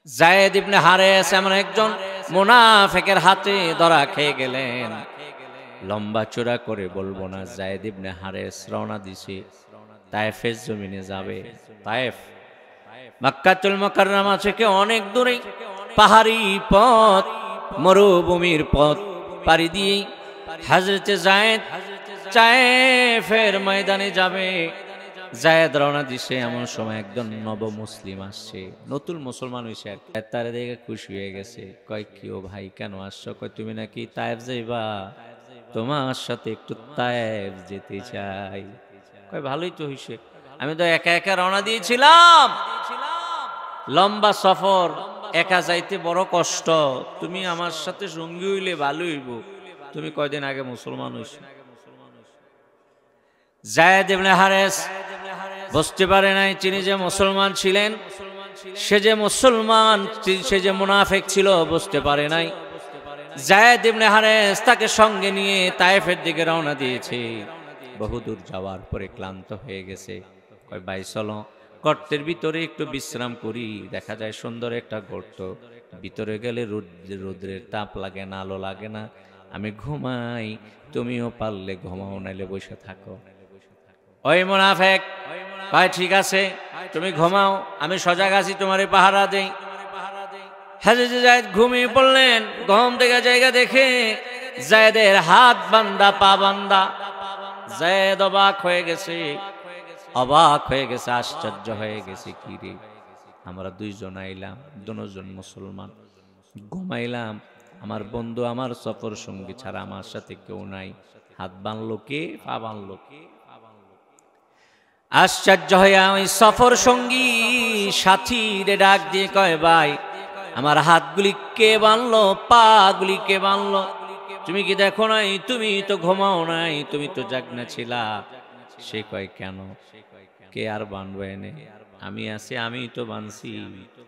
যায়েদ ইবনে হারেস এমন একজন মুনাফিকের হাতে ধরা খেয়ে গেলেন। লম্বা চূড়া করে বলবো না, যায়েদ ইবনে হারেস রওনা দিছে তায়েফের জমিনে যাবে। তায়েফ মক্কাতুল মুকাররমা থেকে অনেক দূরে, পাহাড়ি পথ, মরুভূমির পথ পাড়ি দিয়ে হযরতে যায়েদ তায়েফের ময়দানে যাবে। যায়েদ রওনা দিছে, এমন সময় একজন নব মুসলিম আসছে, নতুন মুসলমান হইছে। তার দেখে খুশি হয়ে গেছে, কয় কি ও ভাই কেন আসছো? কয় তুমি নাকি তায়েফ যাইবা, তোমার সাথে একটু তায়েফ যেতে চাই। কয় ভালোই তো হইছে, আমি তো একা একা রওনা দিয়েছিলাম, লম্বা সফর, একা যাইতে বড় কষ্ট, তুমি আমার সাথে সঙ্গী হইলে ভালো হইব। তুমি কয়দিন আগে মুসলমান হইছো। যায়েদ ইবনে হারেস বুঝতে পারে নাই তিনি যে মুসলমান ছিলেন, সে যে মুসলমান, সে যে মুনাফিক ছিল বুঝতে পারে নাই। যায়েদ ইবনে হারেস তাকে সঙ্গে নিয়ে তায়েফের দিকে রওনা দিয়েছে। বহুদূর যাওয়ার পরে ক্লান্ত হয়ে গেছে। কয় ভাই চলো গর্তের ভিতরে একটু বিশ্রাম করি, দেখা যায় সুন্দর একটা গর্ত, ভিতরে গেলে রোদ্রের তাপ লাগে না, আলো লাগে না, আমি ঘুমাই, তুমিও পারলে ঘুমাও, নাইলে বসে থাকো। ওই মুনাফিক কয় ঠিক আছে তুমি ঘুমাও, আমি সজাগ আছি, তোমারে পাহারা দেই। হযরত যায়েদ ঘুমিয়ে পড়লেন। ঘুম থেকে জায়গা দেখে যায়েদের হাত বান্দা পা বান্দা। যায়েদ অবাক হয়ে গেছে, আশ্চর্য হয়ে গেছে, কি রে আমরা দুইজন আইলাম, দুজন মুসলমান, ঘুমাইলাম, আমার বন্ধু আমার সফর সঙ্গী ছাড়া আমার সাথে কেউ নাই, হাত বানলো কে, পা বানলো কে? আশ্চর্য হইয়া ওই সফর সঙ্গী সাথীরে ডাক দিয়ে কয় ভাই আমার হাতগুলি কে বানলো, পা গুলি কে বানলো? তুমি কি দেখো নাই? তুমি তো ঘুমাও নাই, তুমি তো জাগনা ছিলা। সে কয় কেন, কে আর বানবো এনে, আমি আছি, আমি তো বানছি,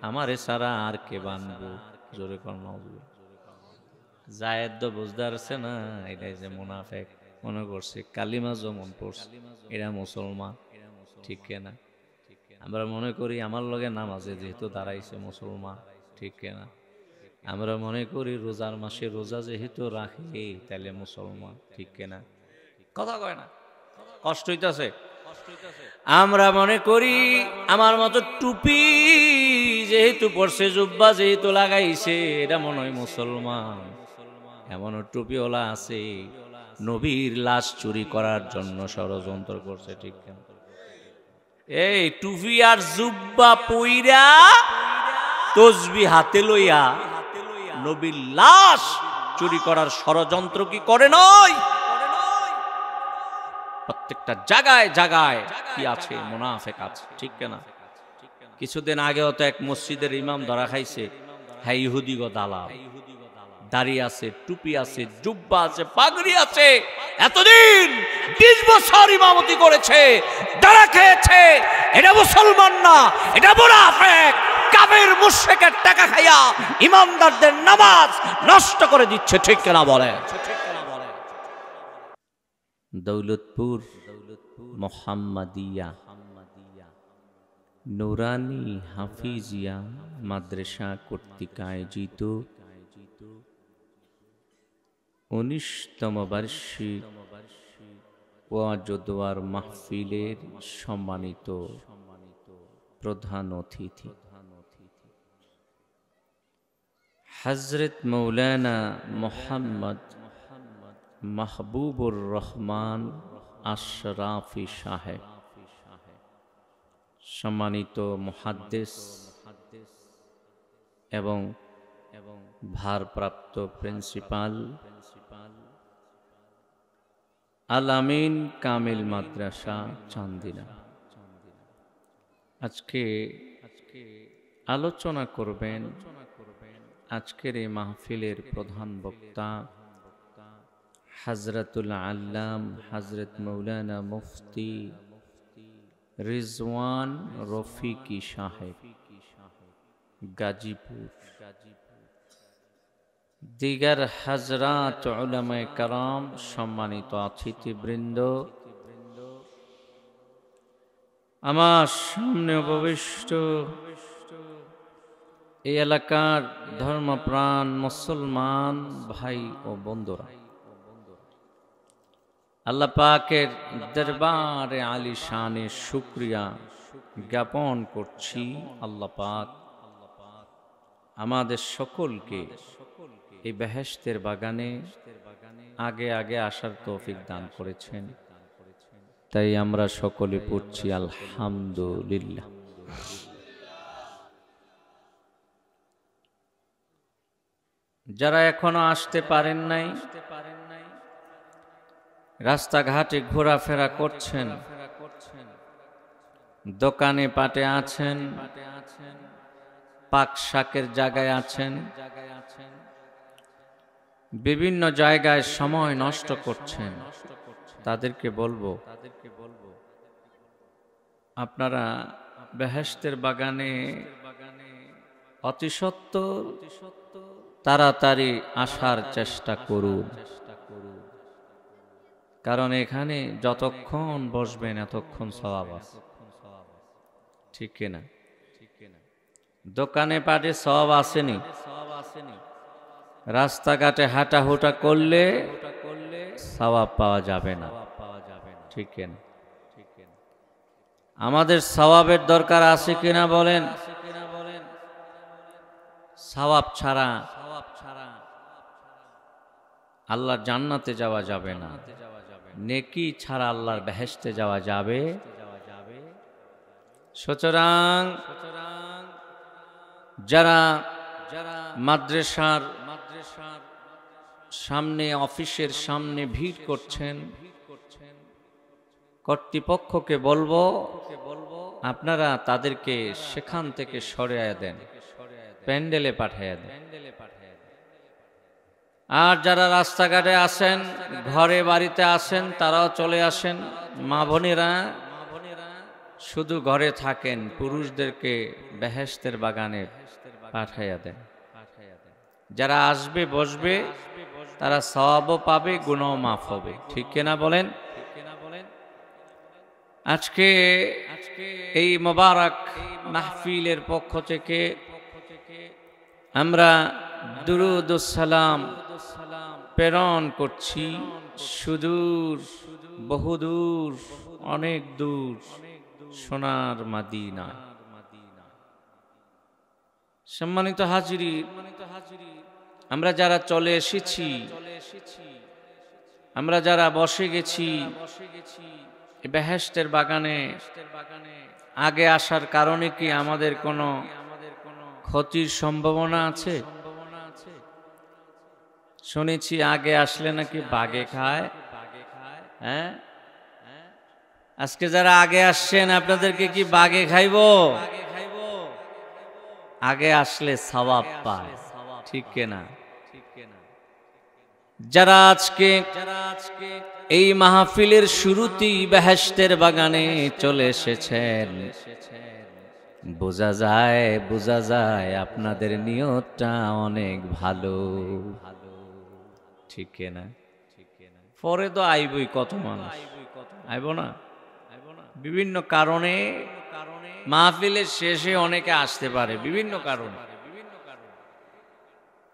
আমারে সারা আর কে বানবো? জোরে কর মাওলা। যায়েদ তো বুঝতে পারছে না এটাই যে মুনাফিক, মনে করছে কালিমা জমন পড়ছে, এরা মুসলমান, ঠিক না? আমরা মনে করি আমার লগে নামাজে যেহেতু দাঁড়াইছে মুসলমান, ঠিক না? আমরা মনে করি রোজার মাসে রোজা যেহেতু রাখে তাহলে মুসলমান, ঠিক না? কথা কয় না, কষ্ট হইতাছে। আমরা মনে করি আমার মতো টুপি যেহেতু পড়ছে, জুব্বা যেহেতু লাগাইছে, এটা মনে হয় মুসলমান। এমনও টুপিওয়ালা আছে নবীর লাশ চুরি করার জন্য ষড়যন্ত্র করছে, ঠিক না? এই টুপি আর জুব্বা পইরা তসবি হাতে লইয়া নবীর লাশ চুরি করার ষড়যন্ত্র কি করে নয়? প্রত্যেকটা জায়গায় জায়গায় কি আছে, মুনাফিক আছে, ঠিক না? কিছুদিন আগেও তো এক মসজিদের ইমাম ধরা খাইছে, হ্যাঁ ইহুদি গো দালাল, দাড়ি আছে, টুপি আছে, জুব্বা আছে, পাগড়ি আছে, এতদিন 20 বছর ইমামতি করেছে, দাঁড়া খেয়েছে, এটা মুসলমান না, এটা মুনাফিক, কাফের মুশরিকের টাকা খাইয়া ইমামদারদের নামাজ নষ্ট করে দিচ্ছে, ঠিক না বলে? দৌলতপুর মোহাম্মদিয়া নুরানি হাফিজিয়া মাদ্রাসা কর্তৃক আয়োজিত 19তম বার্ষিক ওয়াজ ও দোয়ার মাহফিলের সম্মানিত প্রধান অতিথি হযরত মৌলানা মোহাম্মদ মাহবুবুর রহমান আশরাফি সাহেব, সম্মানিত মুহাদ্দিস এবং ভারপ্রাপ্ত প্রিন্সিপাল আল আমিন কামিল মাদ্রাসা চান্দিনা, আজকে আলোচনা করবেন আজকের এই মাহফিলের প্রধান বক্তা হযরতুল আল্লাম হযরত মৌলানা মুফতি রিজওয়ান রফিকি সাহেব, গাজীপুর। দিগার হযরত উলামায়ে কেরাম, সম্মানিত অতিথিবৃন্দ, আমার সামনে উপবিষ্ট এই এলাকার ধর্মপ্রাণ মুসলমান ভাই ও বন্ধুরা, আল্লাহ পাকের দরবারে আলিশানে শুকরিয়া জ্ঞাপন করছি। আল্লাহ পাক আমাদের সকলকে এই বেহেশতের বাগানে আগে আগে আসার তৌফিক দান করেছেন, তাই আমরা সকলে পড়ছি আলহামদুলিল্লাহ। যারা এখনো আসতে পারেন নাই, রাস্তাঘাটে ঘোরাফেরা করছেন, দোকানে পাটে আছেন, পাক শাকের জায়গায় আছেন, বিভিন্ন জায়গায় সময় নষ্ট করছেন, তাদেরকে বলবো আপনারা বেহেশতের বাগানে অতি সত্বর তাড়াতাড়ি আসার চেষ্টা করুন, কারণ এখানে যতক্ষণ বসবেন এতক্ষণ সওয়াব আছে, ঠিক কিনা? দোকানে পাটে সওয়াব আসেনি, রাস্তাঘাটে হাঁটাহুটা করলে সওয়াব পাওয়া যাবে না, ঠিক কিনা? আমাদের সওয়াবের দরকার আছে কিনা বলেন? সওয়াব ছাড়া আল্লাহর জান্নাতে যাওয়া যাবে না, নেকি ছাড়া আল্লাহর বেহেশতে যাওয়া যাবে। সুতরাং যারা মাদ্রাসার সামনে, অফিসের সামনে ভিড় করছেন, কর্তৃপক্ষকে বলবো আপনারা তাদেরকে সেখান থেকে সরিয়ে দেন, প্যান্ডেলে পাঠিয়ে দেন। আর যারা রাস্তাঘাটে আসেন, ঘরে বাড়িতে আসেন, তারাও চলে আসেন। মা বোনেরা শুধু ঘরে থাকেন, পুরুষদেরকে বেহেশতের বাগানে পাঠাইয়া দেন। যারা আসবে বসবে তারা সওয়াবও পাবে, গুনাহও মাফ হবে, ঠিক কিনা বলেন? আজকে এই মোবারক মাহফিলের পক্ষ থেকে আমরা দুরুদ ও সালাম প্রেরণ করছি সুদূর, বহুদূর, অনেক দূর সোনার মদিনা। সম্মানিত হাজিরি, আমরা যারা চলে এসেছি, আমরা যারা বসে গেছি বেহেশতের বাগানে, আগে আসার কারণে কি আমাদের কোনো ক্ষতির সম্ভাবনা আছে? শুনেছি আগে আসলে নাকি বাগে খায়। হ্যাঁ, আজকে যারা আগে আসছেন আপনাদেরকে কি বাগে খাইব? আগে আসলে সওয়াব পায়, ঠিক কিনা? যারা আজকে এই মাহফিলের শুরুতেই বেহেশতের বাগানে চলে এসেছেন, বোঝা যায় আপনাদের নিয়তটা অনেক ভালো, ঠিক কিনা? পরে তো আইবই, কত মানুষ আইব না? বিভিন্ন কারণে মাহফিলের শেষে অনেকে আসতে পারে, বিভিন্ন কারণে।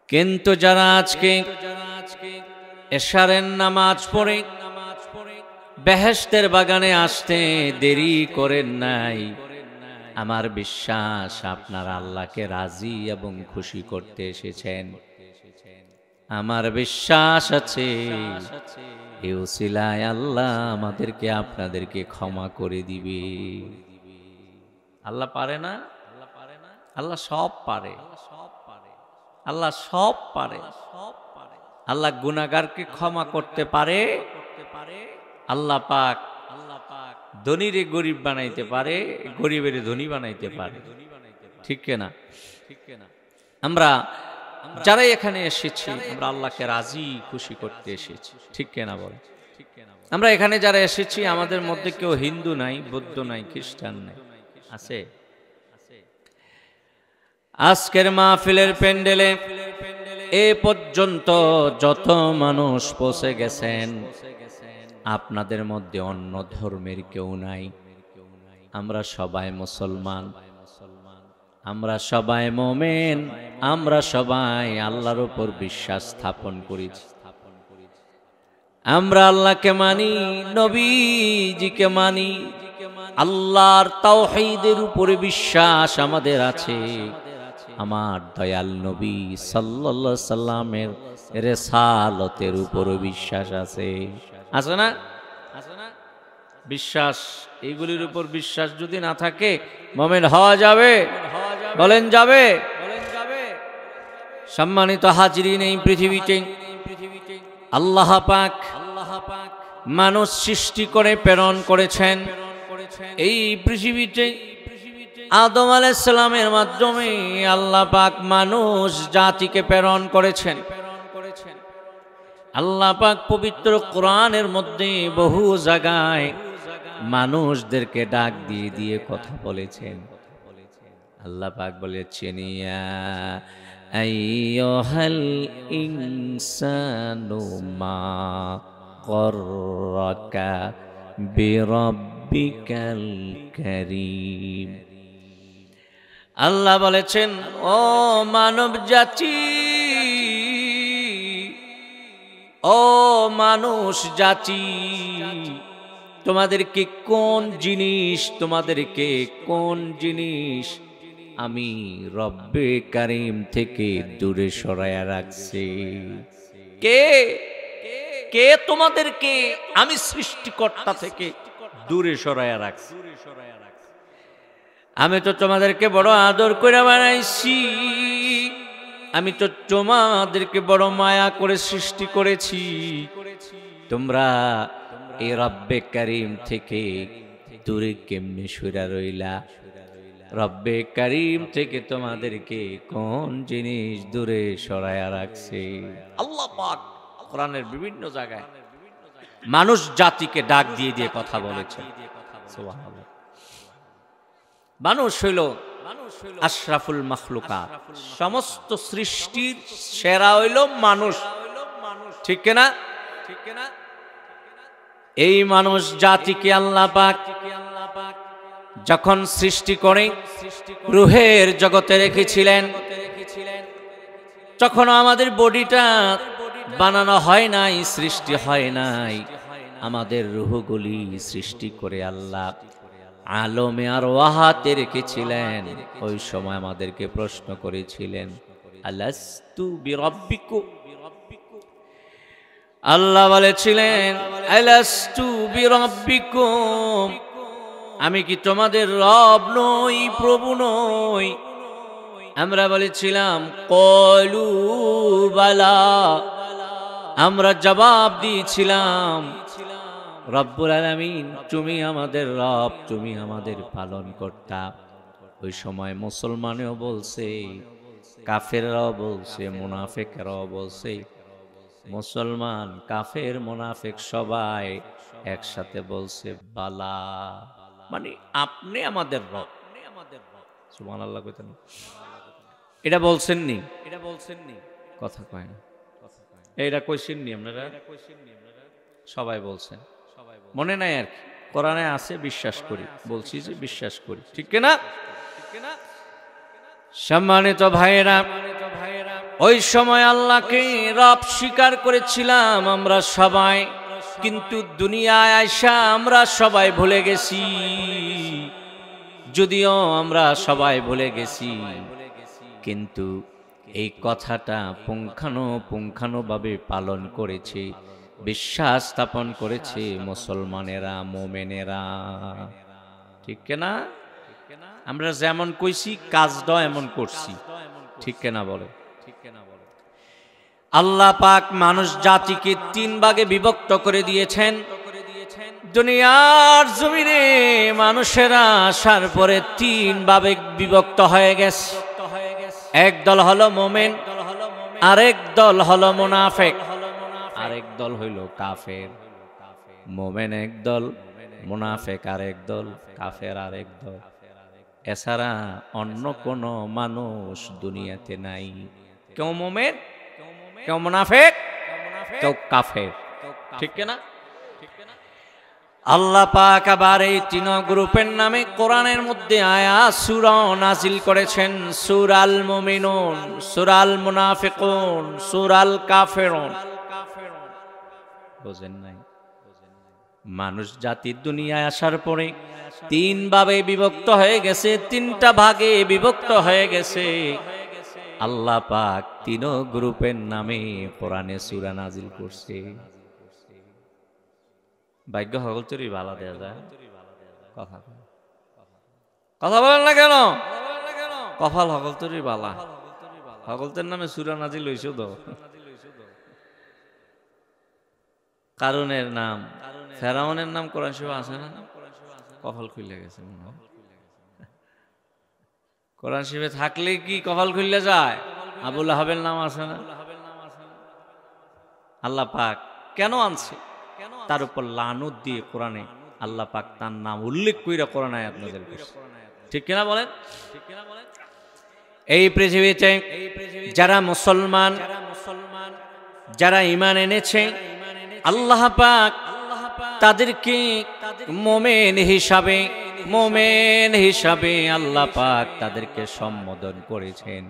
কিন্তু যারা আজকে এশারের নামাজ পড়ে বেহেশতের বাগানে আসতে দেরি করেন নাই, আমার বিশ্বাস আপনারা আল্লাহকে রাজি এবং খুশি করতে এসেছেন। আমার বিশ্বাস আছে এই উসিলায় আল্লাহ আমাদেরকে আপনাদেরকে ক্ষমা করে দিবে। আল্লাহ পারে না? আল্লাহ সব পারে, আল্লাহ সব পারে। আল্লাহ গুনাহগারকে ক্ষমা করতে পারে, আল্লাহ পাক ধনীরে গরিব বানাইতে পারে, গরিবের ধনী বানাইতে পারে, ঠিক কিনা? আমরা যারা এখানে এসেছি আমরা আল্লাহকে রাজি খুশি করতে এসেছি, ঠিক কিনা বলে? আমরা এখানে যারা এসেছি আমাদের মধ্যে কেউ হিন্দু নাই, বৌদ্ধ নাই, খ্রিস্টান নাই, আছে? আজকের মাহফিলের প্যান্ডেলে এ পর্যন্ত যত মানুষ পৌঁছে গেছেন আপনাদের মধ্যে অন্য ধর্মের কেউ নাই, আমরা সবাই মুসলমান। আমরা সবাই মোমেন, আমরা সবাই আল্লাহর উপর বিশ্বাস স্থাপন করেছি। আমরা আল্লাহকে মানি, নবীজিকে মানি, আল্লাহর তাওহীদের উপরে বিশ্বাস আমাদের আছে। আমার দয়াল নবী সাল্লাল্লাহু আলাইহি সাল্লামের রিসালাতের উপরে বিশ্বাস আছে। আছে না? বিশ্বাস, এইগুলির উপর বিশ্বাস যদি না থাকে মুমিন হওয়া যাবে? বলেন যাবে? সম্মানিত হাজিরিন, এই পৃথিবীতে আল্লাহ পাক মানুষ সৃষ্টি করে প্রেরণ করেছেন। এই পৃথিবীতে আদম আলাইহিস সালামের মাধ্যমে আল্লাহ পাক মানুষ জাতিকে প্রেরণ করেছেন। আল্লাহ পাক পবিত্র কোরআনের মধ্যে বহু জায়গায় মানুষদেরকে ডাক দিয়ে দিয়ে কথা বলেছেন। আল্লাহ পাক বলেছেন, ইয়া আইয়ুহাল ইনসানু মা গররাকা বিরাব্বিকাল কারীম। আল্লাহ বলেছেন, ও মানব জাতি, ও মানুষ জাতি, তোমাদেরকে কোন জিনিস আমি রব্বে কারীম থেকে দূরে সরায়া রাখছি? কে তোমাদেরকে আমি সৃষ্টিকর্তা থেকে দূরে সরায়া রাখছি? আমি তো তোমাদেরকে বড় আদর করে বানাইছি, আমি তো তোমাদেরকে বড় মায়া করে সৃষ্টি করেছি। তোমরা এই রব্বে কারীম থেকে দূরে কেমনে সরে রইলা? রব্বে কারীম থেকে তোমাদেরকে কোন জিনিস দূরে সরায়া রাখছে? আল্লাহ পাক কোরআনের বিভিন্ন জায়গায় মানুষ জাতিকে ডাক দিয়ে দিয়ে কথা বলেছেন। সুবহানাল্লাহ। মানুষ হইল আশরাফুল মাখলুকাত, সমস্ত সৃষ্টির সেরা হইল মানুষ, ঠিক কিনা? এই মানুষ জাতিকে আল্লাহ পাক যখন সৃষ্টি করে রূহের জগতে রেখেছিলেন, তখন আমাদের বডিটা বানানো হয় নাই, সৃষ্টি হয় নাই। আমাদের রূহগুলি সৃষ্টি করে আল্লাহ আলমে আর ওয়াহাতে রেখেছিলেন। ওই সময় আমাদেরকে প্রশ্ন করেছিলেন, আলাস্তু বিরাব্বিকুম? আল্লাহ বলেছিলেন, আলাস্তু বিরাব্বিকুম? আমি কি তোমাদের রব নই, প্রভু নই? আমরা বলেছিলাম, ক্বালু বালা। আমরা জবাব দিয়েছিলাম, রব্বুল আলামিন, তুমি আমাদের রব, তুমি আমাদের পালন কর্তা। ওই সময় মুসলমানেও বলছে, কাফেররাও বলছে, মুনাফিকরাও বলছে। মুসলমান, কাফের, মুনাফিক সবাই একসাথে বলছে বালা, মানে আপনি আমাদের রব। সুবহানাল্লাহ কইতেন। এটা বলছেননি? কথা কয় না। এটা কইছেননি আপনারা? সবাই বলছেন, মনে নাই আর কি। কোরআনে আছে, বিশ্বাস করি, বলছি যে বিশ্বাস করি, ঠিক না? সম্মানিত ভাইয়েরা, ওই সময় আল্লাহকে রব স্বীকার করেছিলাম আমরা সবাই, কিন্তু দুনিয়ায় আইসা আমরা সবাই ভুলে গেছি। যদিও আমরা সবাই ভুলে গেছি, কিন্তু এই কথাটা পুঙ্খানুপুঙ্খানুভাবে পালন করেছে, বিশ্বাস স্থাপন করেছে মুসলমানেরা, মোমেনেরা, ঠিক না? আমরা যেমন কইছি কাজটাও এমন করছি, ঠিক না? বলে আল্লাহ পাক মানুষ জাতিকে 3 ভাগে বিভক্ত করে দিয়েছেন। দুনিয়ার জমিনে মানুষেরা আসার পরে 3 ভাগে বিভক্ত হয়ে গেছে। এক দল হলো মোমেন, আরেক দল হলো মুনাফিক, আরেক দল হইল কাফের। মোমেন এক দল, মুনাফিক আরেক দল, কাফের আরেক দল। এছাড়া অন্য কোনো মানুষ দুনিয়াতে নাই। কেউ মোমেন, কেউ মুনাফিক, কেউ কাফের, ঠিক না? আল্লাহ পাক আবার এই তিন গ্রুপের নামে কোরআনের মধ্যে আয়াত সূরা নাজিল করেছেন। সূরাল মুমিনুন, সূরাল মুনাফিকুন, সূরাল কাফিরুন। বুঝেন নাই? মানুষ জাতি দুনিয়ায় আসার পরে তিন ভাবে বিভক্ত হয়ে গেছে, তিনটা ভাগে বিভক্ত হয়ে গেছে। আল্লাহ পাক তিন গ্রুপের নামে কোরআনে সূরা নাজিল করছে। ভাগ্য হগল চুরি ভালো দেয়া যায়। কথা বলেন না কেন? কপাল হগল চুরি বালা, হগলতের নামে সূরা নাজিল হইছে। তো কারুনের নাম, ফেরাউনের নাম কোরআন শরীফে আছে না? কপাল খুলে গেছে মনে হয়। কোরআন শরীফে থাকলে কি কপাল খুলে যায়? আবুল আহাবের নাম আছে না? আল্লাহ পাক কেন আনছে? তার উপর লানত দিয়ে কোরআনে আল্লাহ পাক তার নাম উল্লেখ কইরা কোরআন আয়াত নাযিল করছে। ঠিক কিনা বলেন? এই পৃথিবীতে যারা মুসলমান, যারা ঈমান এনেছে, আল্লাহ পাক তাদেরকে মোমেন হিসাবে আল্লাহ পাক তাদেরকে সম্বোধন করেছেন।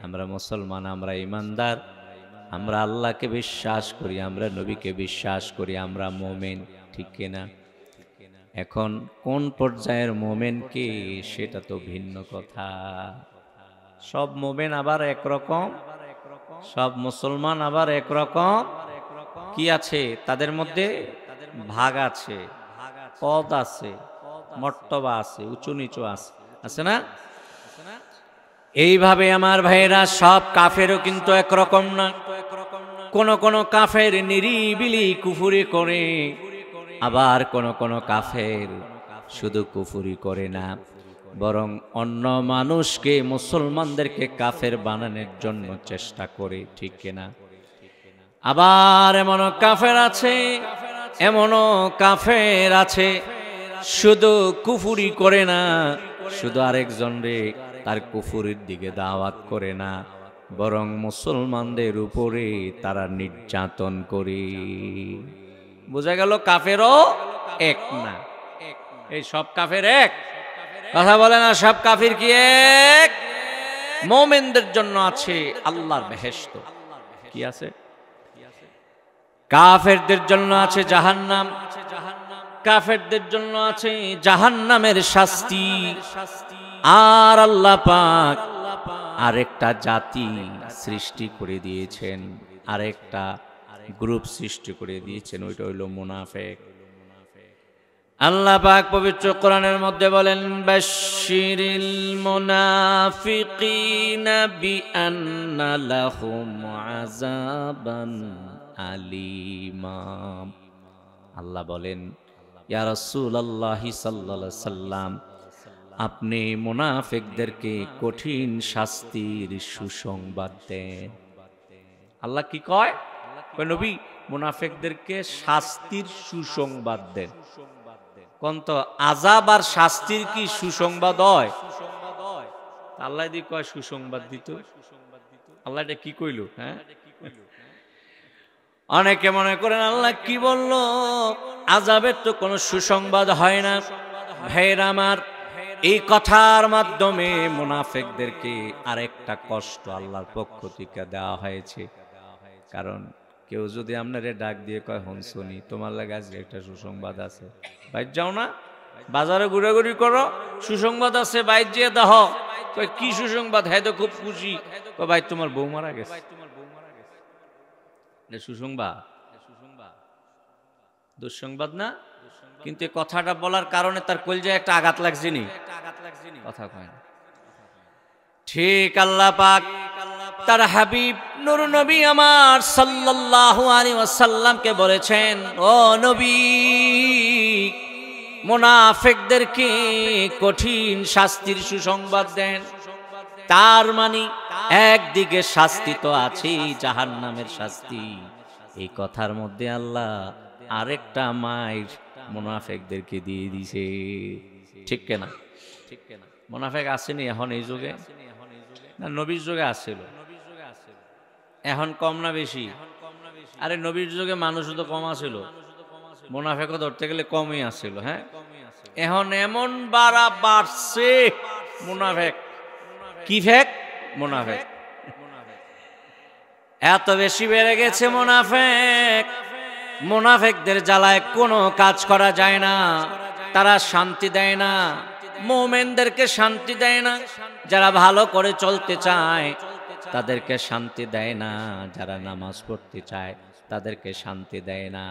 আমরা মুসলমান, আমরা ঈমানদার, আমরা আল্লাহকে বিশ্বাস করি, আমরা নবীকে বিশ্বাস করি, আমরা মোমেন। ঠিক কিনা? এখন কোন পর্যায়ের মোমেন কি সেটা তো ভিন্ন কথা। সব মোমেন আবার একরকম, সব মুসলমান আবার একরকম। কি আছে তাদের মধ্যে? ভাগ আছে, পদ আছে, মর্তবা আছে, উঁচু নিচু আছে, আছে না? এইভাবে আমার ভাইয়েরা সব কাফেরও কিন্তু একরকম না। কোন কোন কাফের নিরিবিলি কুফরি করে, আবার কোন কোন কাফের শুধু কুফরি করে না, বরং অন্য মানুষকে, মুসলমানদেরকে কাফের বানানোর জন্য চেষ্টা করে। ঠিক কিনা? আবার এমনও কাফের আছে শুধু কুফরি করে না, শুধু আরেকজন রে তার কুফরির দিকে দাওয়াত করে না, বরং মুসলমানদের উপরে তারা নির্যাতন করে। বোঝা গেল কাফেরও এক না। এই সব কাফের এক? কথা বলে না? সব কাফির কি এক? মুমিনদের জন্য আছে আল্লাহর বেহেশত। কি আছে? কাফেরদের জন্য আছে জাহান্নাম, কাফেরদের জন্য আছে জাহান্নামের শাস্তি। আর আল্লাহ পাক আরেকটা জাতি সৃষ্টি করে দিয়েছেন, আরেকটা গ্রুপ সৃষ্টি করে দিয়েছেন, ওইটা হইল মুনাফিক। আল্লাহ পাক পবিত্র কোরআনের মধ্যে বলেন, বাশশিরিল মুনাফিকিনা বিআন্না লাহুম আযাবান আলীমা। আল্লাহ বলেন, ইয়া রাসূলুল্লাহ সাল্লাল্লাহু আলাইহি সাল্লাম, আপনি মুনাফিকদেরকে কঠিন শাস্তির সুসংবাদ দেন। আল্লাহ কি কয়? কয় নবী মুনাফিকদেরকে শাস্তির সুসংবাদ দেন। কোন তো আযাব আর শাস্তির কি সুসংবাদ হয়? আল্লাহ দি কয় সুসংবাদ দিত। আল্লাহ এটা কি কইল? হ্যাঁ, অনেকে মনে করেন আল্লাহ কি বলল, আযাবের তো কোনো সুসংবাদ হয় না। ভাইরা আমার, এই কথার মাধ্যমে মুনাফিকদেরকে আরেকটা কষ্ট আল্লাহর পক্ষ থেকে দেওয়া হয়েছে। কারণ কেউ যদি আপনারে ডাক দিয়ে কয়, হন শুনি তোমার লাগে আজকে একটা সুসংবাদ আছে, বাইর যাও না, বাজারে ঘুরাঘুরি করো, সুসংবাদ আছে, বাইর যেয়ে দেহ। কয় কি সুসংবাদ? হ্যাঁ তো খুব খুশি। কয় ভাই তোমার বউ মারা গেছে। সুসংবাদ? দুঃসংবাদ না? কিন্তু কথাটা বলার কারণে তার কলজায় একটা আঘাত লাগছে নি? কথা কয় না। ঠিক আল্লাহ পাক তার হাবিব নূর নবী আমার সাল্লাল্লাহু আলাইহি ওয়াসাল্লামকে বলেছেন, ও নবী, মুনাফিকদেরকে কঠিন শাস্তির সুসংবাদ দেন। তার মানে একদিকে শাস্তি তো আছেই, জাহান্নামের শাস্তি। এই কথার মধ্যে আল্লাহ আরেকটা মাইর মুনাফিকদেরকে দিয়ে দিছে। ঠিক কিনা? মুনাফিক আসেনি এখন এই যুগে? না, নবীর যুগে আসছিল। এখন কম না বেশি? আরে নবীর যুগে মানুষ তো কম আছিল, মুনাফেকও ধরতে গেলে কমই আসছিল। হ্যাঁ, এখন এমন বাড়ছে মুনাফেক, কি ফেক মুনাফেক, এত বেশি বেড়ে গেছে মুনাফেক। মুনাফেকদের জ্বালায় কোনো কাজ করা যায় না, তারা শান্তি দেয় না, মুমিনদেরকে শান্তি দেয় না। যারা ভালো করে চলতে চায় তাদেরকে শান্তি দেয় না, যারা নামাজ পড়তে চায় তাদেরকে শান্তি দেয় না,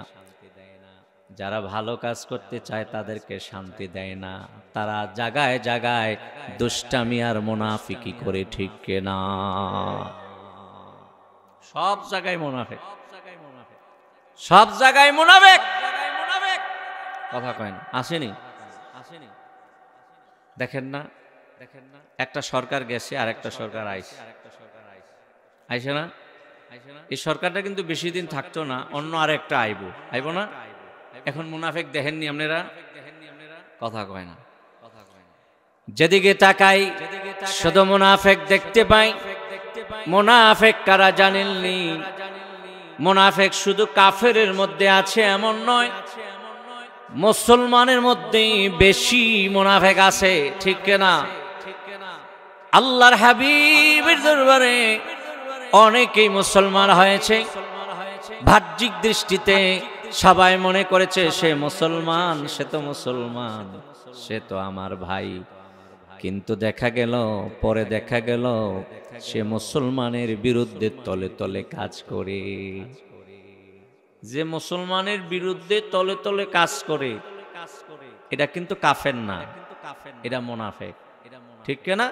যারা ভালো কাজ করতে চায় তাদেরকে শান্তি দেয় না। তারা জায়গায় জায়গায় দুষ্টামি আর মুনাফিকি করে, ঠিক কিনা? সব জায়গায় মুনাফিক, সব জায়গায় মুনাফিক, কথা কয় না, আসেনি? দেখেন না, একটা সরকার গেছে আর একটা সরকার আইছে না? এই সরকারটা কিন্তু বেশি দিন থাকতো না, অন্য আরেকটা আইব না? এখন মুনাফিক দেখেননি আপনারা? কথা কয় না। যেদিকে তাকাই শুধু মুনাফিক দেখতে পাই। মুনাফিক কারা জানেননি? মুনাফিক শুধু কাফেরের মধ্যে আছে এমন নয়, মুসলমানের মধ্যেই বেশি মুনাফিক আছে, ঠিক কিনা? আল্লাহর হাবিবের দরবারে অনেকেই মুসলমান হয়েছে, বাহ্যিক দৃষ্টিতে সবাই মনে করেছে সে মুসলমান, সে তো মুসলমান, সে তো আমার ভাই। কিন্তু পরে দেখা গেল সে মুসলমানের বিরুদ্ধে তলে তলে কাজ করে। যে মুসলমানের বিরুদ্ধে তলে তলে কাজ করে এটা কিন্তু কাফের না, এটা মুনাফিক, ঠিক কিনা?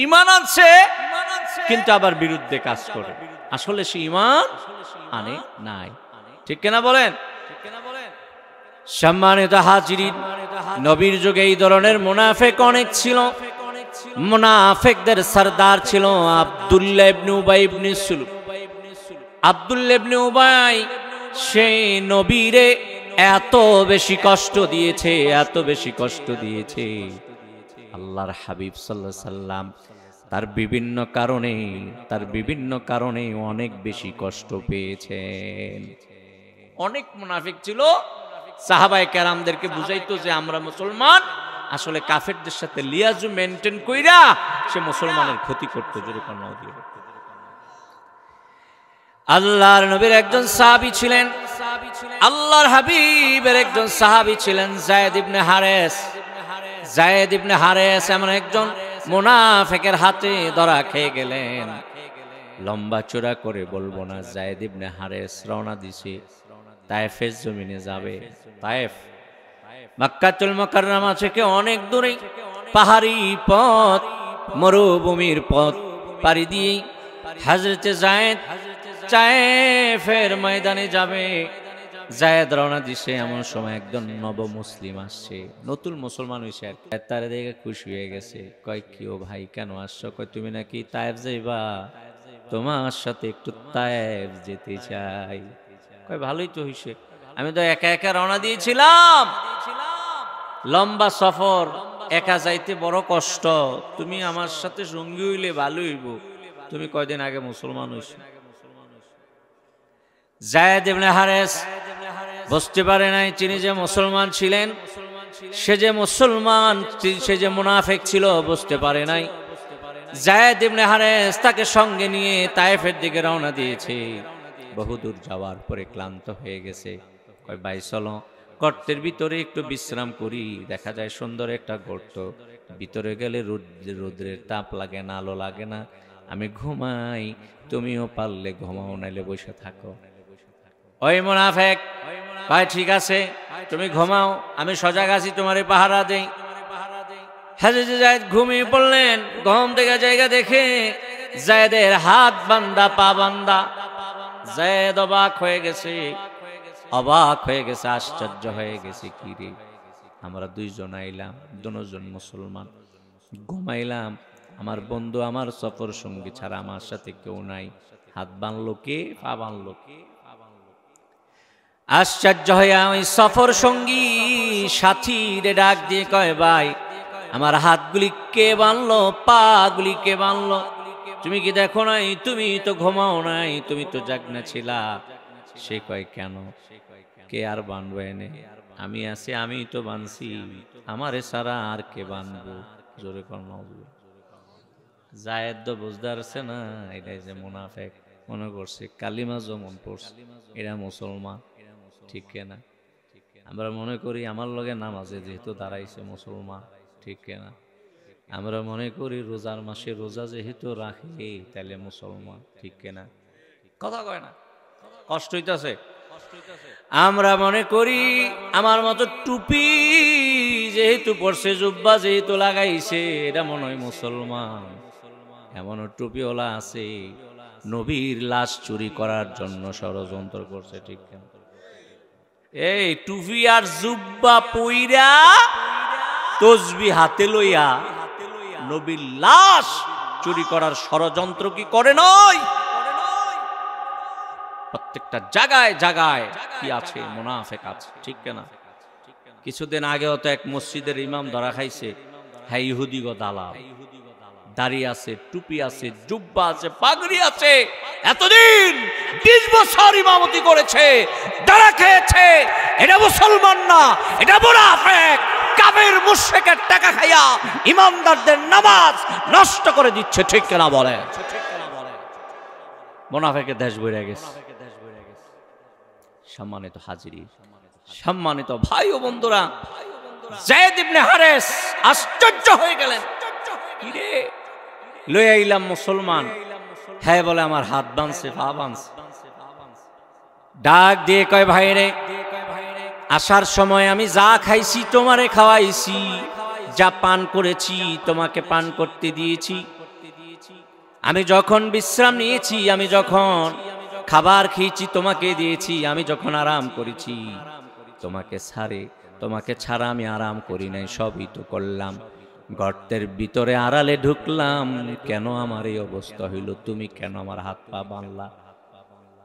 ঈমান আছে কিন্তু আবার বিরুদ্ধে কাজ করে, আসলে সে ঈমান আনে নাই, ঠিক কিনা বলেন? সম্মানিত হাজিরিন, নবীর যুগে এই ধরনের মুনাফিক অনেক ছিল। মুনাফিকদের সরদার ছিল আব্দুল্লাহ ইবনে উবাই ইবনে সুলুল। আব্দুল্লাহ ইবনে উবাই সেই নবীরে এত বেশি কষ্ট দিয়েছে, এত বেশি কষ্ট দিয়েছে, আল্লাহর হাবিব সাল্লাল্লাহু আলাইহি সাল্লাম তার বিভিন্ন কারণে অনেক বেশি কষ্ট পেয়েছেন। অনেক মুনাফিক ছিল, সাহাবায়ে কেরামদেরকে বুঝাইতো যে আমরা মুসলমান, আসলে কাফেরদের সাথে লিয়াজু মেনটেন কইরা সে মুসলমানের ক্ষতি করতো। যেরকম আল্লাহর নবীর একজন সাহাবী ছিলেন, আল্লাহর হাবিবের একজন সাহাবী ছিলেন যায়েদ ইবনে হারেস। যায়েদ ইবনে হারেস এমন একজন মুনাফিকের হাতে ধরা খেয়ে গেলেন। লম্বা চূড়া করে বলবো না, যায়েদ ইবনে হারেস রওনা দিছে তায়েফের জমিনে যাবে। তায়েফ মক্কাতুল মুকাররমা থেকে অনেক দূরে, পাহাড়ি পথ, মরুভূমির পথ পাড়ি দিয়ে হযরতে যায়েদ তায়েফের ময়দানে যাবে। যায়েদ রওনা দিছে, এমন সময় একজন নব মুসলিম আসছে, নতুন মুসলমান হইছে। তার দেখে খুশি হয়ে গেছে, কয় কি ও ভাই কেন আসছো? কয় তুমি নাকি তায়েফ যাইবা, তোমার সাথে একটু তায়েফ যেতে চাই। কয় ভালোই তো হইছে, আমি তো একা একা রওনা দিয়েছিলাম, লম্বা সফর, একা যাইতে বড় কষ্ট, তুমি আমার সাথে সঙ্গী হইলে ভালো হইব। তুমি কয়দিন আগে মুসলমান হইছো। যায়েদ ইবনে হারেস বুঝতে পারে নাই তিনি যে মুসলমান ছিলেন, সে যে মুসলমান, সে যে মুনাফিক ছিল বুঝতে পারে নাই। যায়েদ ইবনে হারেস তাকে সঙ্গে নিয়ে তায়েফের দিকে রওনা দিয়েছে। বহুদূর যাওয়ার পরে ক্লান্ত হয়ে গেছে, কয় ভাই চলো গর্তের ভিতরে একটু বিশ্রাম করি, দেখা যায় সুন্দর একটা গর্ত, ভিতরে গেলে রোদ্রের তাপ লাগে না, আলো লাগে না, আমি ঘুমাই, তুমিও পারলে ঘুমাও, নাইলে বসে থাকো। ওই মুনাফিক কয় ঠিক আছে তুমি ঘুমাও, আমি সজাগ আছি, তোমারে পাহারা দেই। হযরত যায়েদ ঘুমিয়ে পড়লেন। ঘুম থেকে জায়গা দেখে যায়েদের হাত বান্দা, পা বান্দা। যায়েদ অবাক হয়ে গেছে, আশ্চর্য হয়ে গেছে, কি রে আমরা দুইজন আইলাম, দুজন মুসলমান, ঘুমাইলাম, আমার বন্ধু আমার সফর সঙ্গী ছাড়া আমার সাথে কেউ নাই, হাত বানলো কে, পা বানলো কে? আশ্চর্য হইয়া ওই সফর সঙ্গী সাথীরে ডাক দিয়ে কয় ভাই আমার হাতগুলি কে বানলো, পা গুলি কে বানলো? তুমি কি দেখো নাই? তুমি তো ঘুমাও নাই, তুমি তো জাগনা ছিলা। সে কয় কেন? কে আর বানবো এনে? আমি আছি, আমি তো বানছি, আমারে সারা আর কে বানবো? জোরে কর নাউজুবিল্লাহ। জায়েদ বুঝদার আছে না, এটাই যে মুনাফেক মনে করছে কালিমা যেমন পড়ছে এরা মুসলমান, ঠিক না? আমরা মনে করি আমার লগে নামাজে যেহেতু দাঁড়াইছে মুসলমান, ঠিক না? আমরা মনে করি রোজার মাসে রোজা যেহেতু রাখে তাহলে মুসলমান, ঠিক না? কথা কয় না, কষ্ট হইতাছে। আমরা মনে করি আমার মতো টুপি যেহেতু পড়ছে, জুব্বা যেহেতু লাগাইছে, এটা মনে হয় মুসলমান। এমনও টুপিওয়ালা আছে নবীর লাশ চুরি করার জন্য ষড়যন্ত্র করছে, ঠিক না? এই টুপি আর জুব্বা পইরা তসবি হাতে লইয়া নবীর লাশ চুরি করার ষড়যন্ত্র কি করে নয়? প্রত্যেকটা জায়গায় জায়গায় কি আছে? মুনাফিক আছে, ঠিক না? কিছুদিন আগেও তো এক মসজিদের ইমাম ধরা খাইছে, হ্যাঁ ইহুদি গো দালাল, দাড়ি আছে, টুপি আছে, জুব্বা আছে, পাগড়ি আছে, এতদিন 20 বছর ইমামতি করেছে, দাঁড়া খেয়েছে। এটা মুসলমান না, এটা মুনাফিক, কাফের মুশরিকের টাকা খাইয়া ইমানদারদের নামাজ নষ্ট করে দিচ্ছে, ঠিক না বলে? মুনাফিকের দেশ বইরা গেছে। সম্মানিত হাজিরি, সম্মানিত ভাই ও বন্ধুরা, যায়েদ ইবনে হারেস আশ্চর্য হয়ে গেলেন। কি রে, লই আইলাম মুসলমান, হ্যাঁ বলে আমার হাত বাঁধছে, পা বাঁধছে। ডাক দিয়ে কয়, ভাই রে, আসার সময় আমি যা খাইছি তোমারে খাওয়াইছি, যা পান করেছি তোমাকে পান করতে দিয়েছি। আমি যখন বিশ্রাম নিয়েছি, আমি যখন খাবার খেয়েছি তোমাকে দিয়েছি, আমি যখন আরাম করেছি তোমাকে ছাড়া আমি আরাম করি নাই, সবই তো করলাম। গর্তের ভিতরে আড়ালে ঢুকলাম, কেন আমার এই অবস্থা হইল? তুমি কেন আমার হাত পা বাঁধলা?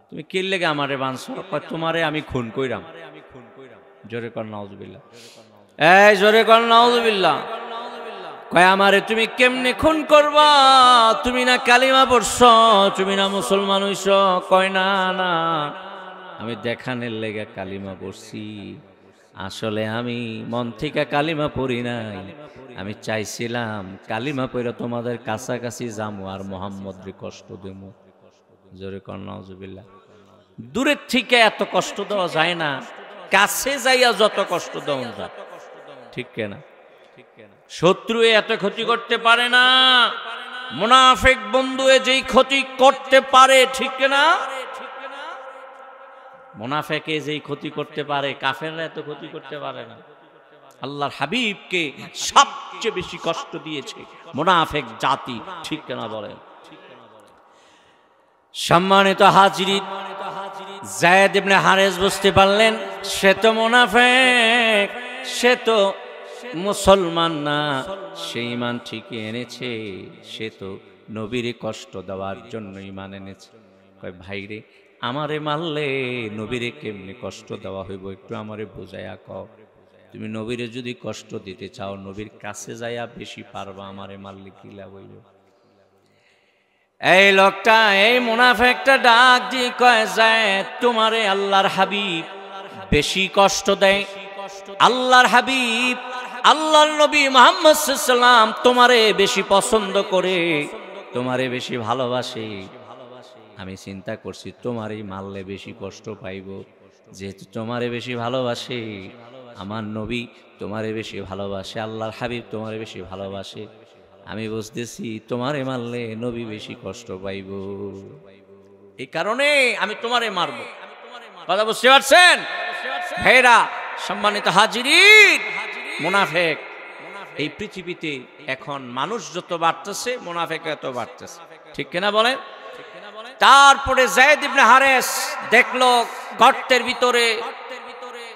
তুমি কি লেগে আমারে বাঁধছো? তোমারে আমি খুন কইরাম। জোরে কর নাউজুবিল্লাহ, এই জোরে কর নাউজুবিল্লাহ। কয় আমারে তুমি কেমনে খুন করবা? তুমি না কালিমা পড়ছো, তুমি না মুসলমান হইছ? কয় না না, আমি দেখানের লেগে কালিমা পড়ছি, আসলে আমি মন থেকে কালিমা পড়ি নাই। আমি চাইছিলাম কালিমা পড়ে তোমাদের কাছাকাছি যামু আর মুহাম্মদরে কষ্ট দেবো। জোরে কর নাউজুবিল্লাহ। দূরের থেকে এত কষ্ট দেওয়া যায় না, কাছে যাইয়া যত কষ্ট দেওয়া যায়, ঠিক না? শত্রু এত ক্ষতি করতে পারে না, মুনাফিক বন্ধু যেই ক্ষতি করতে পারে, ঠিক না? মুনাফিকে যেই ক্ষতি করতে পারে, কাফেররা এত ক্ষতি করতে পারে না। আল্লাহর হাবিবকে সবচেয়ে বেশি কষ্ট দিয়েছে মুনাফিক জাতি, ঠিক না বলেন? সম্মানিত হাজিরিন, যায়েদ ইবনে হারেস বুঝতে পারলেন সে তো মুনাফিক, সে তো মুসলমান না, সে ঈমান ঠিকই এনেছে, সে তো নবীরে কষ্ট দেওয়ার জন্য ঈমান এনেছে। কয় ভাই রে, আমারে মারলে নবীরে কেমনে কষ্ট দেওয়া হইব একটু আমারে বুঝাইয়া কও। তুমি নবীরে যদি কষ্ট দিতে চাও, নবীর কাছে যাইয়া বেশি পারবা, আমারে মারলে কি লাভ হইব? এই লোকটা, এই মুনাফিকটা ডাক দিয়ে কয়, যায়েদ তোমারে আল্লাহর হাবিব বেশি কষ্ট দেয়। আল্লাহর হাবিব, আল্লাহর নবী মুহাম্মদ সাল্লাল্লাহু আলাইহি ওয়াসাল্লাম তোমারে বেশি পছন্দ করে, তোমারে বেশি ভালোবাসে। আমি চিন্তা করছি তোমারই মারলে বেশি কষ্ট পাইব, যেহেতু তোমারে বেশি ভালোবাসে, আমার নবী তোমারে বেশি ভালোবাসে, আল্লাহর হাবিব তোমারে বেশি ভালোবাসে, আমি বুঝতেছি তোমারে মারলে নবী বেশি কষ্ট পাইব, এই কারণে আমি তোমারে মারব। কথা বুঝতে পারছেন ভাইরা? সম্মানিত হাজিরিন, মুনাফিক এই পৃথিবীতে এখন মানুষ যত বাড়তেছে, মুনাফিক এত বাড়তেছে, ঠিক কিনা বলেন? তারপরে যায়েদ ইবনে হারেস দেখলো গর্তের ভিতরে,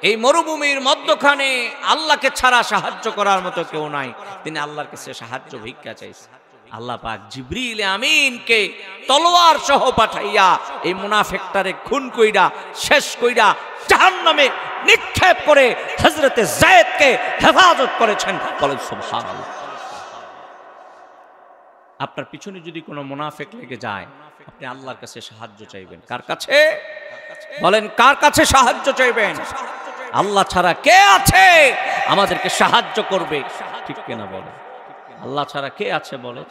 এই মরুভূমির মধ্যখানে আল্লাহকে ছাড়া সাহায্য করার মতো কেউ নাই। তিনি আল্লাহর কাছে সাহায্য ভিক্ষা চাইছে। আল্লাহ পাক জিবরিল আমিনকে তলোয়ার সহ পাঠাইয়া এই মুনাফিকটারে খুন কইরা শেষ কইরা জাহান্নামে নিক্ষেপ করে হযরতে যায়েদকে হেফাজত করেছেন। বলেন সুবহানাল্লাহ। আপনার পিছনে যদি কোনো মুনাফিক লেগে যায়, আপনি আল্লাহর কাছে সাহায্য চাইবেন। কার কাছে? বলেন কার কাছে সাহায্য চাইবেন? আল্লাহ ছাড়া কে আছে আমাদেরকে সাহায্য করবে? ঠিক কিনা বলেন? আল্লাহ ছাড়া কে আছে বলে?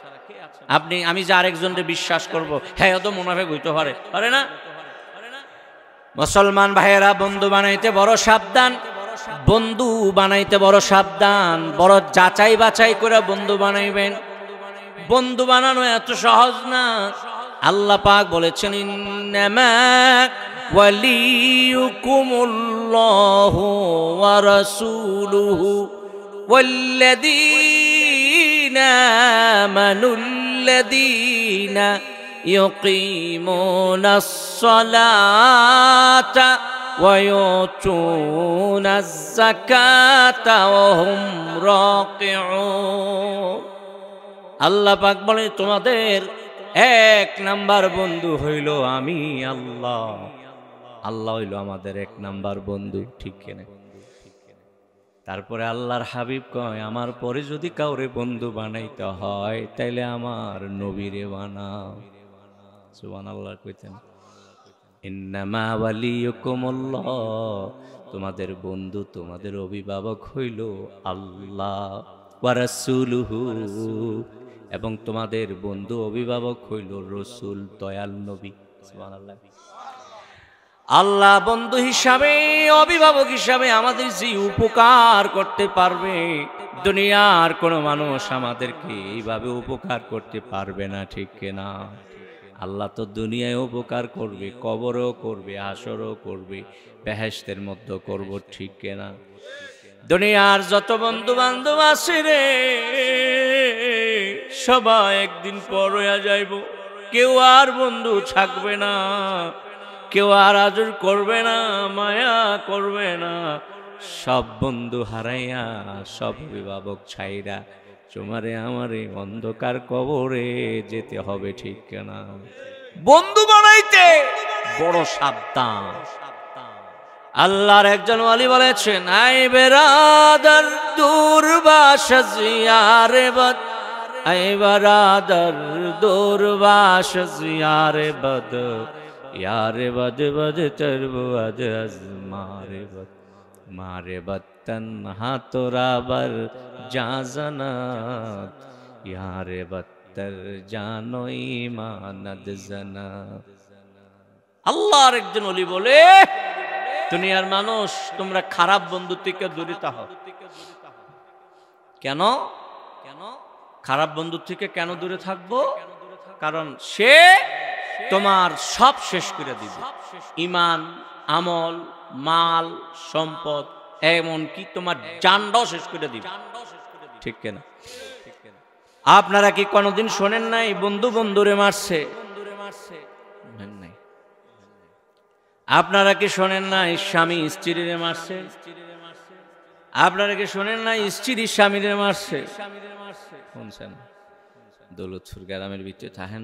আমি যে আরেকজনকে বিশ্বাস করব, হ্যাঁ তো মুনাফিক হইতে পারে না? মুসলমান ভাইয়েরা, বন্ধু বানাইতে বড় সাবধান, বন্ধু বানাইতে বড় সাবধান, বড় যাচাই বাছাই করে বন্ধু বানাইবেন। বন্ধু বানানো এত সহজ না। আল্লাহ পাক বলেছেন, ইন্নামা ওয়ালিয়ুকুমুল্লাহু ওয়া রাসূলুহু ওয়াল্লাযীনা আমানুল্লাযীনা ইউকিমুনাস সালাতা ওয়া ইউতুনাজ যাকাতা ওয়া হুম রাকিউন। আল্লাহ পাক বলে, তোমাদের এক নাম্বার বন্ধু হইল আমি আল্লাহ। আল্লাহ হইল আমাদের এক নাম্বার বন্ধু, ঠিক কিনা? তারপরে আল্লাহর হাবিব কয়, আমার পরে যদি কাউরে বন্ধু বানাইতে হয় তাইলে আমার নবীরে বানাও। সুবহানাল্লাহ কইতেন। ইন্নামা ওয়ালিয়ুকুমুল্লাহ, তোমাদের বন্ধু, তোমাদের অভিভাবক হইল আল্লাহ, ওয়া রাসূলুহু, এবং তোমাদের বন্ধু অভিভাবক হইল রসুল, দয়াল নবী। সুবহানাল্লাহ। আল্লাহ বন্ধু হিসাবে, অভিভাবক হিসাবে আমাদের যে উপকার করতে পারবে, দুনিয়ার কোনো মানুষ আমাদেরকে এইভাবে উপকার করতে পারবে না, ঠিক কিনা? আল্লাহ তো দুনিয়ায় উপকার করবে, কবরও করবে, হাসরও করবে, বেহেশতের মধ্যে করব, ঠিক কিনা? দুনিয়ার যত বন্ধু বান্ধব আছে রে, সবাই একদিন পর হইয়া যাইব। কেউ আর বন্ধু থাকবে না, কেউ আর আদর করবে না, মায়া করবে না। সব বন্ধু হারাইয়া, সব অভিভাবক ছাইরা তোমারে আমারে অন্ধকার কবরে যেতে হবে, ঠিক কিনা? বন্ধু বানাইতে বড় সাবধান। আল্লাহর একজন ওয়ালি বলেছেন, আই বেরাদার দুর্বাস জিয়ারে বদ, আই বেরাদার দুর্বাস জিয়ারে বদ, यारे बद बद तरबु अद मारे बद, मारे बद तन्हा तोरा बर जाजनात, यारे बत्तर जानो ईमानद जना। আল্লাহর একজন ওলি বলে, দুনিয়ার মানুষ তোমরা খারাপ বন্ধু থেকে দূরে থাকো। কেন? খারাপ বন্ধু থেকে কেন দূরে থাকবো? কারণ সে তোমার সব শেষ করে দিবে, ঈমান, আমল, মাল, সম্পদ, এমনকি তোমার জানটাও শেষ করে দিবে, ঠিক কিনা? আপনারা কি কোনোদিন শোনেন নাই বন্ধু বন্ধুরে মারছে? আপনারা কি শোনেন নাই স্বামী স্ত্রীরে মারছে? আপনারা কি শোনেন নাই স্ত্রী স্বামীরে মারছে? শুনছেন? দৌলতপুর গ্রামের ভিতরে থাহেন,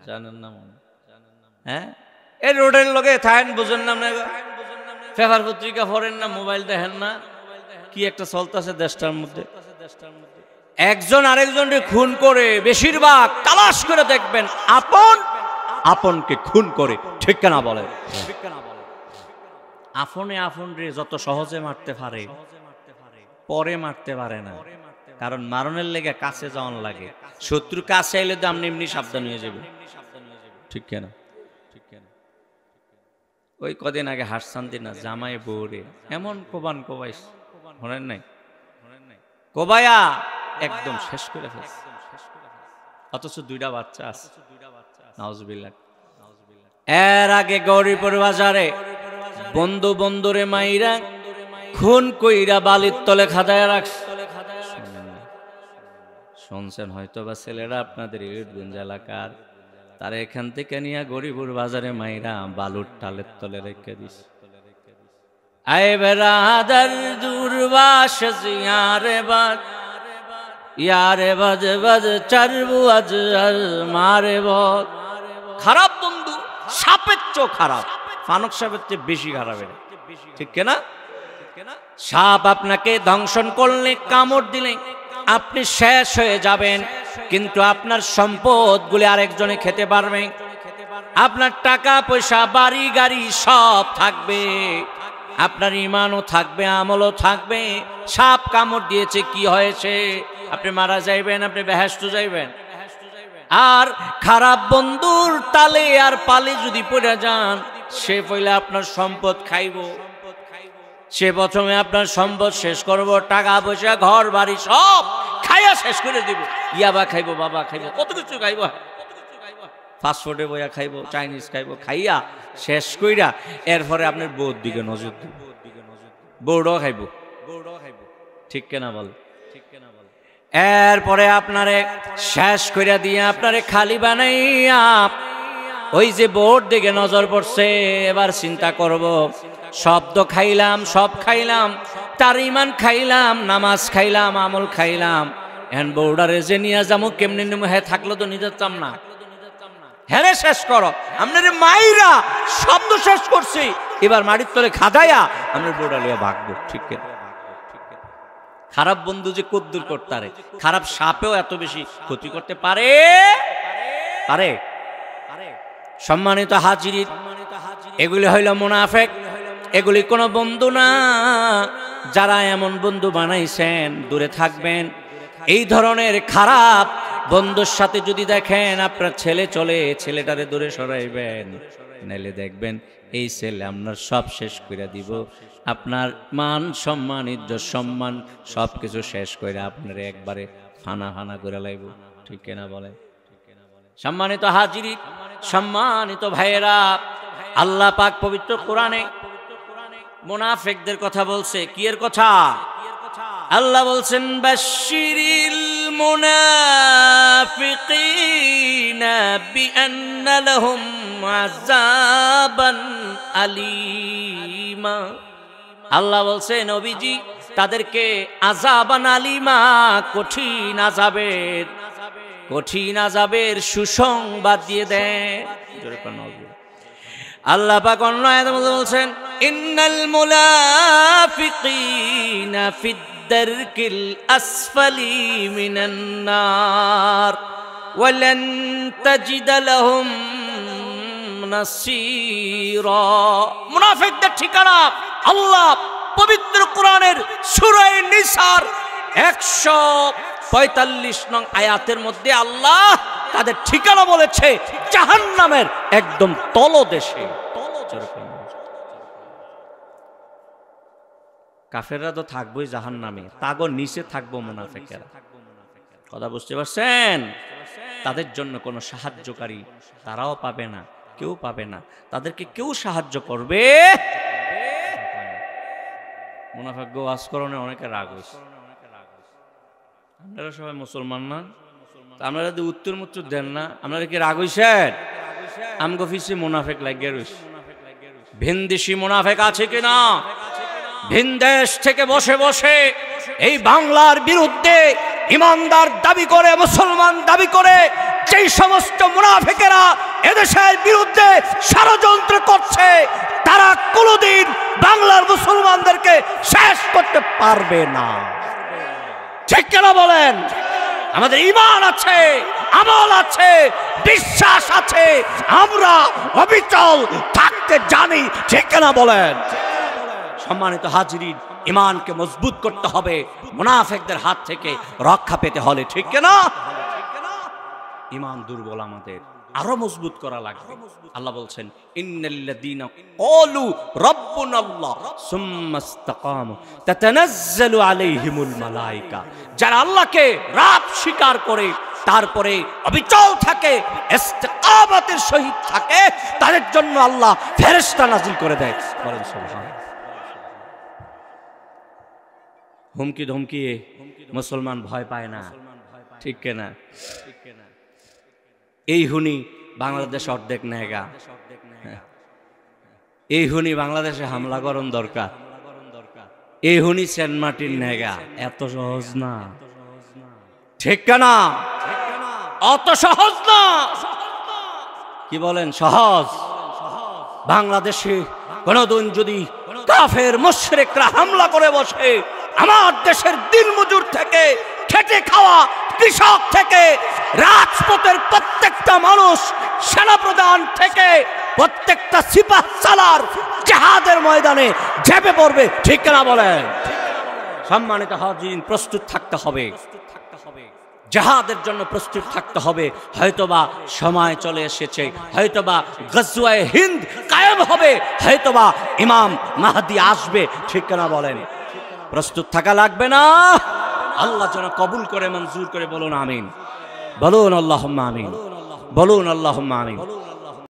জানেন না মনে? হ্যাঁ, এই রোডের লগে থাকেন, বুঝেন না? পেপার পত্রিকা পড়েন না? মোবাইল দেখেন না? কি একটা চলতেছে দেশটার মধ্যে। একজন আরেকজনকে খুন করে, বেশিরভাগ তালাশ করে দেখবেন আপন আপনকে খুন করে, ঠিক কেনা বলে? আপনে আপন রে যত সহজে মারতে পারে, পরে মারতে পারে না। কারণ মারণের লেগে কাছে যাওয়ান লাগে। শত্রু কাছে এলে তো আপনি এমনি সাবধান হয়ে যাবে, ঠিক কেনা? ওই কদিন আগে হাসসান্তি না জামাই বউরে এমন কোবান কোবাইস, শোনেন নাই? কোবায়া একদম শেষ করে ফেলছে, অথচ দুইটা বাচ্চা আছে। নাউজুবিল্লাহ। এর আগে গৌরীপুর বাজারে বন্ধু বন্ধুরে মাইরা খুন কইরা বালির তলে খাদায় রাখছে। শুনছেন হয়তো বা ছেলেরা আপনাদের ইটগঞ্জ এলাকার, তারা এখান থেকে নিয়ে গরিবুর বাজারে মাইরা বালুর টালের তলে রেখে দিস। আয় বেরাদার দুর্বাস ইয়ারে বাদ, ইয়ারে বাজ বাজ চারবু আজ মারে বদ। খারাপ বন্ধু সাপের চেয়েও খারাপ, ফানক সাপের চেয়ে বেশি খারাপ, ঠিক কিনা? সাপ আপনাকে দংশন করলে, কামড় দিলে আপনি শেষ হয়ে যাবেন, কিন্তু আপনার সম্পদগুলি আরেকজনে খেতে পারবে। আপনার টাকা পয়সা বাড়ি গাড়ি সব থাকবে, আপনার ঈমানও থাকবে, আমলও থাকবে। সাপ কামড় দিয়েছে, কি হয়েছে? আপনি মারা যাইবেন, আপনি বেহেশতে যাইবেন। আর খারাপ বন্ধুর তালে আর পালে যদি পড়ে যান, সে পইলে আপনার সম্পদ খাইব, সে প্রথমে আপনার সম্পদ শেষ করব, টাকা পয়সা ঘর বাড়ি সব খাইয়া শেষ করে দিব। ইয়াবা খাইব, বাবা খাইব, কত কিছু খাইব, ফাস্টফুডে বইয়া খাইব, চাইনিজ খাইব, খাইয়া শেষ কইরা এরপরে আপনার বউর দিকে নজর দিব, বউটাও খাইব, ঠিক কেনা বল? এরপরে আপনারে শেষ কইরা দিয়ে আপনারে খালি বানাইয়া ওই যে বউর দিকে নজর পড়ছে, এবার চিন্তা করব, শব্দ খাইলাম, সব খাইলাম, তার ঈমান খাইলাম, নামাজ খাইলাম, আমল খাইলাম, এখন বউডারে যে নিয়ে যাবো কেমনি নিমু? হ্যাঁ থাকলো তো নিজের চাম না, হ্যাঁ শেষ করো। আপনার মাইরা শব্দ শেষ করছি, এবার মাটির তলে খাদাইয়া আপনার বউডা লিয়া ভাগবো, ঠিক কেন? খারাপ বন্ধু যে কদ্দুর করতে, খারাপ সাপেও এত বেশি ক্ষতি করতে পারে পারে। সম্মানিত হাজির, এগুলি হইল মুনাফিক, এগুলি কোনো বন্ধু না। যারা এমন বন্ধু বানাইছেন দূরে থাকবেন। এই ধরনের খারাপ বন্ধুর সাথে যদি দেখেন আপনার ছেলে চলে, ছেলেটারে দূরে সরাইবেন, নাইলে দেখবেন এই ছেলে আপনার সব শেষ করে দিব, আপনার মান সম্মান ইজ্জত সম্মান সব কিছু শেষ করে আপনার একবারে ফানা ফানা করে লাইব, ঠিক কিনা বলে? সম্মানিত হাজিরি, সম্মানিত ভাইয়েরা, আল্লাহ পাক পবিত্র কোরআনে মুনাফিকদের কথা বলছে। কি এর কথা? আল্লাহ বলছেন বাশশিরিল মুনাফিকিনা বিআন্না লাহুম আযাবান আলীমা। আল্লাহ বলছে নবীজি তাদেরকে আযাবান আলীমা, কঠিন আযাবের সুসংবাদ দিয়ে দেন। আল্লাহ পাক অন্য আয়াতে বলছেন ইন্নাল মুনাফিকিনা ফিদ দারকিল আসফালি মিনান নার ওয়া লান তাজিদা লাহুম নাসীরা। মুনাফিকদের ঠিকানা আল্লাহ পবিত্র কোরআনের সূরা নিসার 145 নং আয়াতের মধ্যে আল্লাহ তাদের ঠিকানা বলেছে জাহান্নামের একদম তলদেশে। কাফেররা তো থাকবোই জাহান্নামে, তাগো নিচে থাকবো মুনাফিকেরা। কথা বুঝতে পারছেন? তাদের জন্য কোনো সাহায্যকারী তারাও পাবে না, কেউ পাবে না, তাদেরকে কেউ সাহায্য করবে। মুনাফিক ওয়াজ করণে অনেকে রাগ হয়েছে। আপনারা সবাই মুসলমান না, আপনারা যদি উত্তর মুত্তর দেন না, আপনারা কি রাগ হইছেন? আমগো পিছে মুনাফিক লাগিয়ে রয়েছে। ভিনদেশি মুনাফিক আছে কিনা? ভিনদেশ থেকে বসে বসে এই বাংলার বিরুদ্ধে ইমানদার দাবি করে, মুসলমান দাবি করে যেই সমস্ত মুনাফিকেরা এদেশের বিরুদ্ধে ষড়যন্ত্র করছে, তারা কোনোদিন বাংলার মুসলমানদেরকে শেষ করতে পারবে না। ঠিক কেন বলেন? আমাদের ঈমান আছে, আমল আছে, বিশ্বাস আছে, আমরা অবিচল থাকতে জানি। ঠিক কেন বলেন? সম্মানিত হাজিরিন, ঈমানকে মজবুত করতে হবে মুনাফিকদের হাত থেকে রক্ষা পেতে হলে। ঠিক কিনা? ঈমান দুর্বল, আমাদের আরো মজবুত করা লাগবে। আল্লাহ বলছেন ইন্নাল্লাযীনা ক্বালু রাব্বুনাল্লাহ সুম্মা ইসতাকামু তাতানাজ্জালু আলাইহিমুল মালায়েকা। যারা আল্লাহকে রব স্বীকার করে তারপরে অবিচল থাকে, ইস্তিকামাতের সহিত থাকে, তাদের জন্য আল্লাহ ফেরেশতা নাজিল করে দেয়। বলেন সুবহানাল্লাহ। হুমকি ধমকি মুসলমান ভয় পায় না, ঠিক কিনা? এই হুনি বাংলাদেশ অর্ধেক নেগা, এই হুনি বাংলাদেশে হামলা করন দরকার, এই হুনি সেন্ট মার্টিন নেগা। এত সহজ না, ঠিক কিনা? অত সহজ না। কি বলেন? সহজ? বাংলাদেশে কোনদিন যদি কাফের মুশরিকরা হামলা করে বসে, আমার দেশের দিনমজুর থেকে, খেটে খাওয়া কৃষক থেকে, রাজপথের প্রত্যেক প্রত্যেকটা মানুষ সেনাপ্রধান থেকে প্রত্যেকটা সিপাহ সালার জিহাদের ময়দানে ঝেঁপে পড়বে, ঠিক না বলেন? সম্মানিত হাজিরিন, প্রস্তুত থাকতে হবে, জিহাদের জন্য প্রস্তুত থাকতে হবে। হয়তোবা সময় চলে এসেছে, হয়তোবা গজওয়ায়ে হিন্দ কায়েম হবে, হয়তোবা ইমাম মাহদি আসবে, ঠিক না বলেন? প্রস্তুত থাকা লাগবে না? আল্লাহ যেন কবুল করে, মঞ্জুর করে। বলুন আমিন, বলুন আল্লাহুম্মা আমিন, বলুন আল্লাহুম্মা আমিন।